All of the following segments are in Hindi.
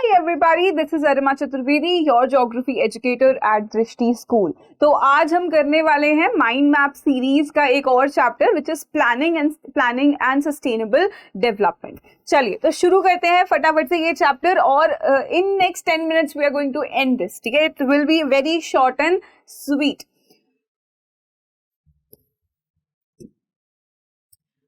Hi everybody, this is Arima Chaturvedi, your geography educator at Drishti School. तो आज हम करने वाले हैं माइंड मैप सीरीज का एक और chapter which is planning and sustainable development. चलिए तो शुरू करते हैं फटाफट से ये चैप्टर और in next 10 minutes we are going to end this. ठीक है, it will be very short and sweet.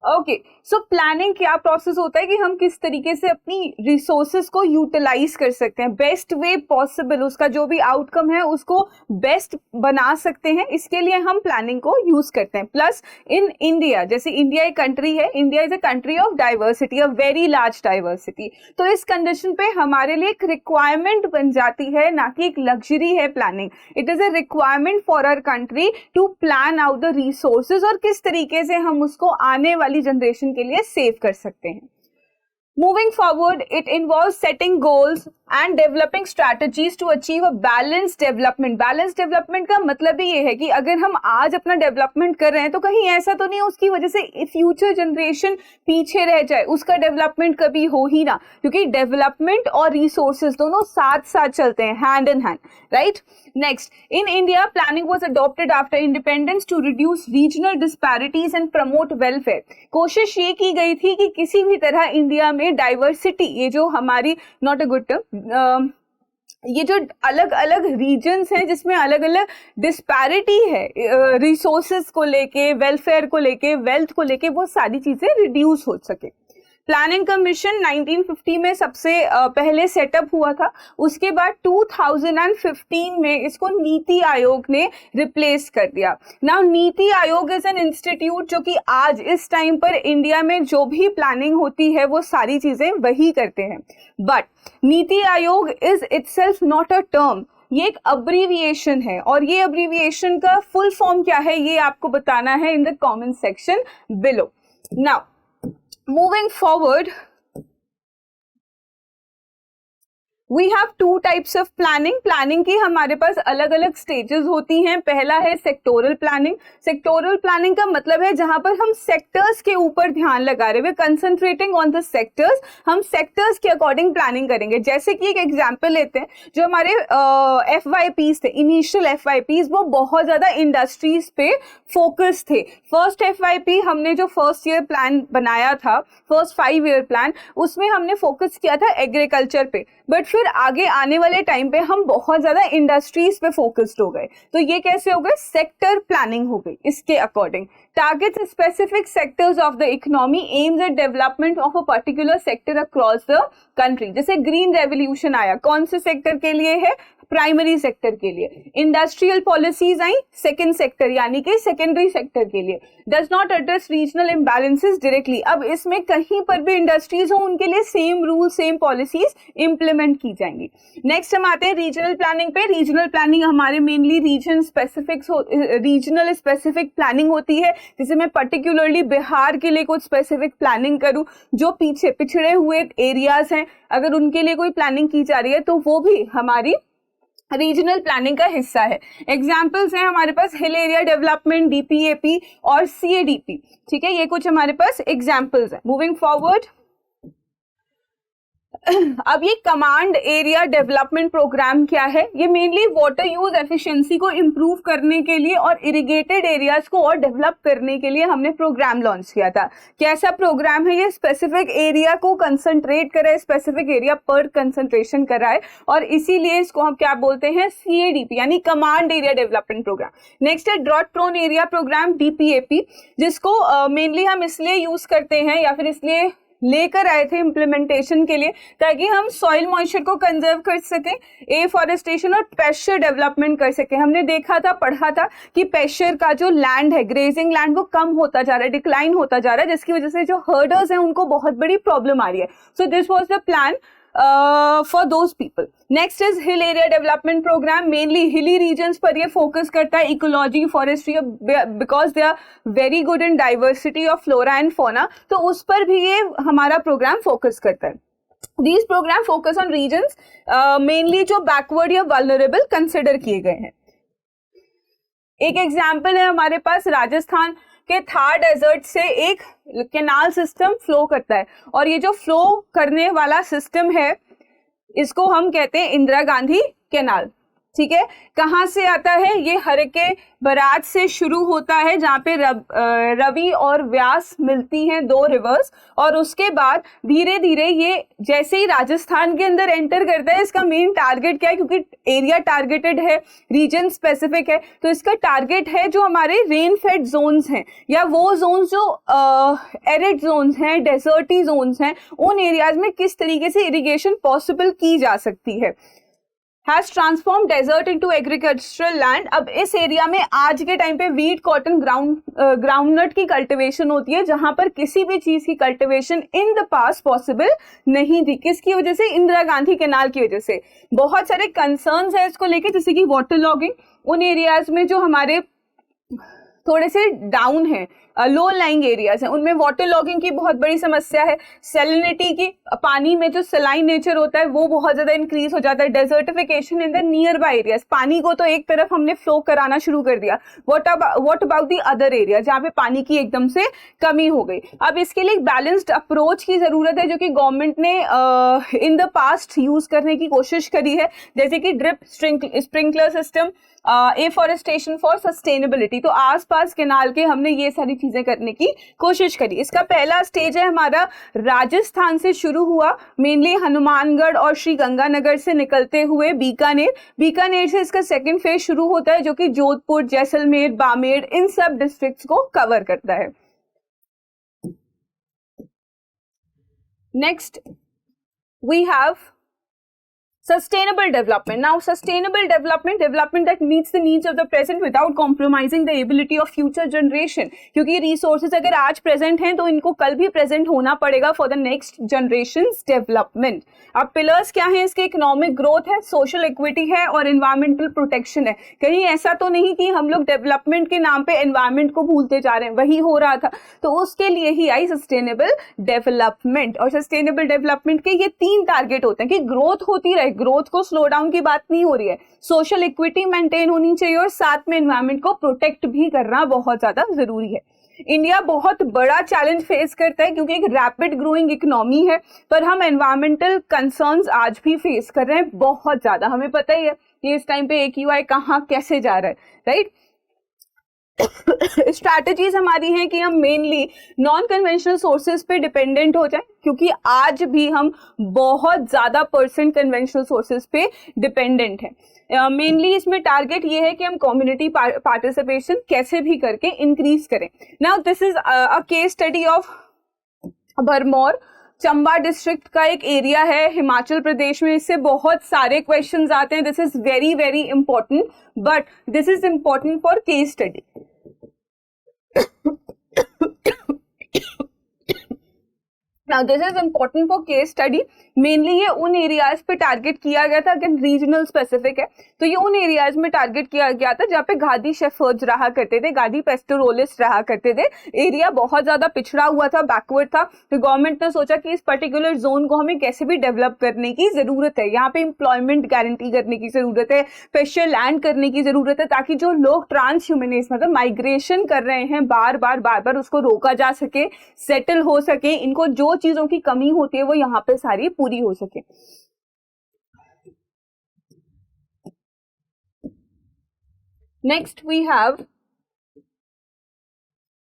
Okay, so planning क्या प्रोसेस होता है कि हम किस तरीके से अपनी रिसोर्सेज को यूटिलाइज कर सकते हैं बेस्ट वे पॉसिबल, उसका जो भी आउटकम है उसको बेस्ट बना सकते हैं. इसके लिए हम प्लानिंग को यूज करते हैं. प्लस इन इंडिया, जैसे इंडिया एक कंट्री है, India is a country of diversity, a very large diversity. तो इस कंडीशन पे हमारे लिए एक रिक्वायरमेंट बन जाती है, ना कि एक लग्जरी है planning. It is a requirement for our country to plan out the resources और किस तरीके से हम उसको आने वाली जनरेशन के लिए सेव कर सकते हैं. Moving forward, it involves setting goals and developing strategies to achieve a balanced development. Balanced development का मतलब ही ये है कि अगर हम आज अपना डेवलपमेंट कर रहे हैं तो कहीं ऐसा तो नहीं उसकी वजह से फ्यूचर जनरेशन पीछे रह जाए, उसका डेवलपमेंट कभी हो ही ना, क्योंकि डेवलपमेंट और रिसोर्सेज दोनों साथ साथ चलते हैं, hand in hand, right. Next, in India planning was adopted after independence to reduce regional disparities and promote welfare. कोशिश ये की गई थी कि किसी भी तरह इंडिया में डाइवर्सिटी, ये जो हमारी नॉट अ गुड टर्म, ये जो अलग अलग रीजन्स हैं जिसमें अलग अलग डिस्पैरिटी है रिसोर्सेज को लेके, वेलफेयर को लेके, वेल्थ को लेके, वो सारी चीजें रिड्यूस हो सके. प्लानिंग कमीशन 1950 में सबसे पहले सेटअप हुआ था. उसके बाद 2015 में इसको नीति आयोग ने रिप्लेस कर दिया. Now NITI Aayog is an institute जो कि आज इस टाइम पर इंडिया में जो भी प्लानिंग होती है वो सारी चीजें वही करते हैं. But NITI Aayog is itself not a term, ये एक अब्रीविएशन है और ये अब्रीविएशन का फुल फॉर्म क्या है ये आपको बताना है in the comment section below. Now moving forward, we have two types of planning. Planning की हमारे पास अलग अलग स्टेजेस होती हैं. पहला है सेक्टोरल प्लानिंग. सेक्टोरल प्लानिंग का मतलब है जहां पर हम सेक्टर्स के ऊपर ध्यान लगा रहे हैं, कंसंट्रेटिंग ऑन द सेक्टर्स. हम सेक्टर्स के अकॉर्डिंग प्लानिंग करेंगे. जैसे कि एक एग्जांपल लेते हैं, जो हमारे FYPs थे, इनिशियल FYPs, वो बहुत ज्यादा इंडस्ट्रीज पे फोकस थे. फर्स्ट FYP हमने जो फर्स्ट ईयर प्लान बनाया था, फर्स्ट 5 ईयर प्लान, उसमें हमने फोकस किया था एग्रीकल्चर पे. बट फिर आगे आने वाले टाइम पे हम बहुत ज्यादा इंडस्ट्रीज पे फोकस्ड हो गए. तो ये कैसे हो गए? सेक्टर प्लानिंग हो गई. इसके according targets specific sectors of the economy, aims at development of a particular sector across the country. जैसे ग्रीन रेवोल्यूशन आया, कौन से सेक्टर के लिए है? प्राइमरी सेक्टर के लिए. Industrial policies I second sector यानी कि सेकेंडरी सेक्टर के लिए. Does not address regional imbalances directly. अब इसमें कहीं पर भी इंडस्ट्रीज हो उनके लिए same rule, same policies implement की जाएंगी. नेक्स्ट हम आते हैं रीजनल प्लानिंग पे. रीजनल प्लानिंग हमारे mainly region specific, regional specific planning होती है. जैसे मैं पर्टिकुलरली बिहार के लिए कुछ स्पेसिफिक प्लानिंग करूं, जो पीछे पिछड़े हुए एरियाज हैं अगर उनके लिए कोई प्लानिंग की जा रही है तो वो भी हमारी रीजनल प्लानिंग का हिस्सा है. एग्जाम्पल्स हैं हमारे पास हिल एरिया डेवलपमेंट, DPAP और CADP. ठीक है, ये कुछ हमारे पास एग्जाम्पल्स हैं. मूविंग फॉरवर्ड, अब ये कमांड एरिया डेवलपमेंट प्रोग्राम क्या है? ये मेनली वाटर यूज एफिशिएंसी को इंप्रूव करने के लिए और इरिगेटेड एरियाज को और डेवलप करने के लिए हमने प्रोग्राम लॉन्च किया था. कैसा प्रोग्राम है ये? स्पेसिफिक एरिया को कंसंट्रेट कर रहा है, स्पेसिफिक एरिया पर कंसंट्रेशन कर रहा है और इसीलिए इसको हम क्या बोलते हैं? CADP यानी command area development programme. Next है drought prone area programme, DPAP, जिसको मेनली हम इसलिए यूज करते हैं या फिर इसलिए लेकर आए थे इम्प्लीमेंटेशन के लिए ताकि हम सॉइल मॉइस्चर को कंजर्व कर सकें, एफॉरेस्टेशन और पेस्चर डेवलपमेंट कर सकें. हमने देखा था, पढ़ा था कि पेस्चर का जो लैंड है, ग्रेजिंग लैंड, वो कम होता जा रहा है, डिक्लाइन होता जा रहा है, जिसकी वजह से जो हर्डर्स हैं उनको बहुत बड़ी प्रॉब्लम आ रही है. So this was the plan for those people. Next is hill area development program. Mainly hilly regions पर ये focus करता है, ecology, forestry, because they are very good in diversity of flora and fauna. तो उस पर भी ये हमारा program focus करता है. These program focus on regions mainly जो backward या vulnerable consider किए गए हैं. एक एग्जाम्पल है हमारे पास, राजस्थान के थार डेजर्ट से एक कैनाल सिस्टम फ्लो करता है और ये जो फ्लो करने वाला सिस्टम है इसको हम कहते हैं इंदिरा गांधी कैनाल। ठीक है, कहाँ से आता है ये? हरके बराज से शुरू होता है, जहाँ पे रवि और व्यास मिलती हैं, दो रिवर्स, और उसके बाद धीरे धीरे ये जैसे ही राजस्थान के अंदर एंटर करता है, इसका मेन टारगेट क्या है, क्योंकि एरिया टारगेटेड है, रीजन स्पेसिफिक है, तो इसका टारगेट है जो हमारे रेन फेड जोन्स हैं या वो जोन्स जो एरिड जोन्स हैं, डेजर्टी जोन्स हैं, उन एरियाज में किस तरीके से इरिगेशन पॉसिबल की जा सकती है। has transformed desert into agricultural land। अब इस एरिया में आज के टाइम पे वीट, कॉटन, ग्राउंडनट की कल्टीवेशन होती है, जहां पर किसी भी चीज की cultivation in the past possible नहीं थी। किसकी वजह से? इंदिरा गांधी कैनाल की वजह से। बहुत सारे कंसर्न्स है इसको लेके, जैसे कि वाटर लॉगिंग, उन एरियाज में जो हमारे थोड़े से डाउन है, लो लाइंग एरियाज हैं, उनमें वाटर लॉगिंग की बहुत बड़ी समस्या है। सैलिनिटी की, पानी में जो सलाइन नेचर होता है वो बहुत ज्यादा इंक्रीज हो जाता है। Desertification in the near by areas, पानी को तो एक तरफ हमने फ्लो कराना शुरू कर दिया, what about the other area जहाँ पे पानी की एकदम से कमी हो गई। अब इसके लिए एक बैलेंस्ड अप्रोच की जरूरत है, जो कि गवर्नमेंट ने इन द पास्ट यूज करने की कोशिश करी है, जैसे कि drip sprinkler system, afforestation for sustainability. तो आसपास केनाल के हमने ये सारी चीजें करने की कोशिश करी। इसका पहला स्टेज है हमारा राजस्थान से शुरू हुआ, मेनली हनुमानगढ़ और श्री गंगानगर से निकलते हुए बीकानेर से इसका सेकंड फेज शुरू होता है, जो कि जोधपुर, जैसलमेर, बामेर, इन सब डिस्ट्रिक्ट्स को कवर करता है। Next we have sustainable development। Now sustainable development that meets the needs of the present without compromising the ability of future generation। क्योंकि resources अगर आज present हैं तो इनको कल भी present होना पड़ेगा for the next generation's development। अब pillars क्या हैं इसके? economic growth है, social equity है और environmental protection है। कहीं ऐसा तो नहीं कि हम लोग development के नाम पे environment को भूलते जा रहे हैं, वही हो रहा था। तो उसके लिए ही आई sustainable development। और sustainable development के ये 3 टारगेट होते हैं कि ग्रोथ होती रहे, ग्रोथ को स्लो डाउन की बात नहीं हो रही है, सोशल इक्विटी मेंटेन होनी चाहिए और साथ में एनवायरनमेंट को प्रोटेक्ट भी करना बहुत ज्यादा जरूरी है। इंडिया बहुत बड़ा चैलेंज फेस करता है क्योंकि एक रैपिड ग्रोइंग इकोनॉमी है, पर हम एनवायरमेंटल कंसर्न्स आज भी फेस कर रहे हैं बहुत ज्यादा। हमें पता ही है कि इस टाइम पे AQI कहाँ कैसे जा रहा है, राइट। स्ट्रैटेजीज हमारी हैं कि हम मेनली नॉन कन्वेंशनल सोर्सेज पे डिपेंडेंट हो जाएं, क्योंकि आज भी हम बहुत ज्यादा % कन्वेंशनल सोर्सेज पे डिपेंडेंट हैं। मेनली इसमें टारगेट ये है कि हम कम्युनिटी पार्टिसिपेशन कैसे भी करके इंक्रीज करें। Now this is a case study of Bharmour, Chamba district का एक एरिया है हिमाचल प्रदेश में। इससे बहुत सारे क्वेश्चंस आते हैं। This is very very important, but this is important for case study. Now this is important for case study। Mainly ये उन एरियाज पे टारगेट किया गया था, अगर रीजनल स्पेसिफिक है तो ये उन एरियाज में टारगेट किया गया था जहाँ पे गादी शेफर्ड्स रहा करते थे, गादी पेस्टोरोलिस्ट रहा करते थे। एरिया बहुत ज्यादा पिछड़ा हुआ था, बैकवर्ड था। तो गवर्नमेंट ने सोचा कि इस पर्टिकुलर जोन को हमें कैसे भी डेवलप करने की जरूरत है, यहाँ पे एम्प्लॉयमेंट गारंटी करने की जरूरत है, स्पेशल लैंड करने की जरूरत है, ताकि जो लोग ट्रांस ह्यूमनिस्ट मतलब माइग्रेशन कर रहे हैं बार बार उसको रोका जा सके, सेटल हो सके, इनको जो चीजों की कमी होती है वो यहाँ पे सारी पूरी हो सके। Next we have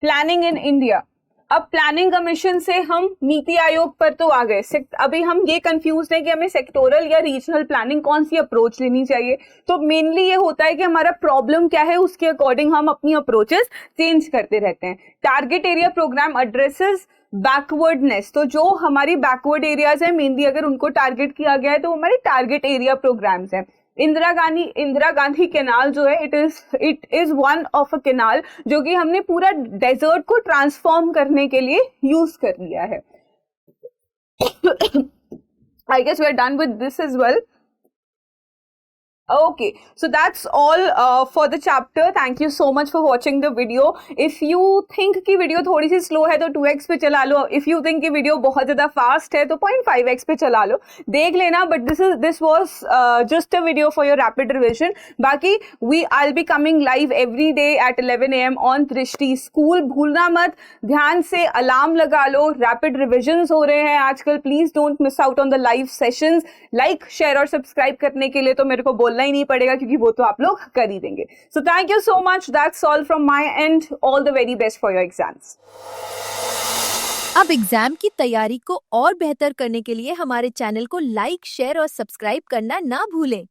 planning in India. अब प्लानिंग कमीशन से हम नीति आयोग पर तो आ गए। अभी हम ये कंफ्यूज हैं कि हमें सेक्टोरल या रीजनल प्लानिंग कौन सी अप्रोच लेनी चाहिए। तो मेनली ये होता है कि हमारा प्रॉब्लम क्या है, उसके अकॉर्डिंग हम अपनी अप्रोचेस चेंज करते रहते हैं। Target area programme addresses backwardness. तो जो हमारी बैकवर्ड एरियाज है मेनली अगर उनको टारगेट किया गया है तो हमारे टारगेट एरिया प्रोग्राम्स हैं। इंदिरा गांधी कैनाल जो है it is one of a canal जो कि हमने पूरा डेजर्ट को ट्रांसफॉर्म करने के लिए यूज कर लिया है। I guess we are done with this as well. Okay, so that's all for the chapter. Thank you so much for watching the video. If you think कि वीडियो थोड़ी सी स्लो है तो 2x पे चला लो. If you think कि वीडियो बहुत ज़्यादा फास्ट है तो 0.5x पे चला लो. देख लेना. But this was just a video for your rapid revision. बाकी I'll be coming live every day at 11 AM on Trishti School. भूलना मत, ध्यान से अलार्म लगा लो. Rapid revisions हो रहे हैं आजकल. Please don't miss out on the live sessions. Like, share और subscribe करने के लिए तो मेरे को बोलना ही नहीं पड़ेगा क्योंकि वो तो आप लोग कर ही देंगे. So thank you so much. That's all from my end. All the very best for your exams. अब एग्जाम की तैयारी को और बेहतर करने के लिए हमारे चैनल को लाइक, शेयर और सब्सक्राइब करना ना भूलें.